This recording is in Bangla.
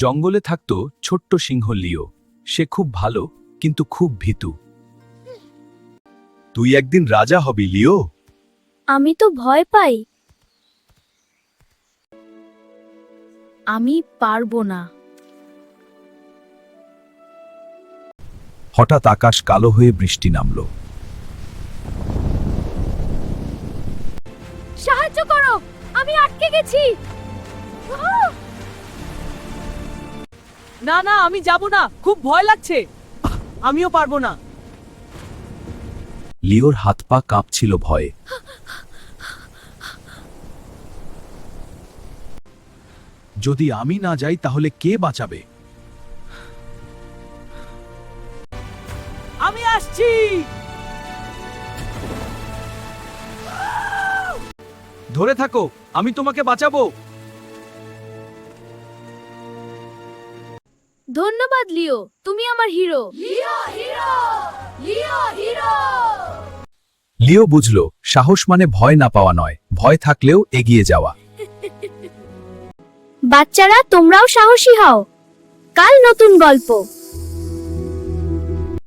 জঙ্গলে থাকত ছোট্ট সিংহ লিও। সে খুব ভালো, কিন্তু খুব ভীতু। তুই একদিন রাজা হবি, লিও। আমি তো ভয় পাই। আমি পারবো না। হঠাৎ আকাশ কালো হয়ে বৃষ্টি নামল। সাহায্য করো, আমি আটকে গেছি। না না, আমি যাব না, খুব ভয় লাগছে। আমিও পারবো না। লিওর হাত পা কাঁপছিল ভয়ে। যদি আমি না যাই তাহলে কে বাঁচাবে? আমি আসছি। ধরে থাকো, আমি তোমাকে বাঁচাবো। ধন্যবাদ লিও, তুমি আমার হিরো। লিও হিরো, লিও হিরো। লিও বুঝল, সাহস মানে ভয় না পাওয়া নয়, ভয় থাকলেও এগিয়ে যাওয়া। বাচ্চারা, তোমরাও সাহসী হও। কাল নতুন গল্প।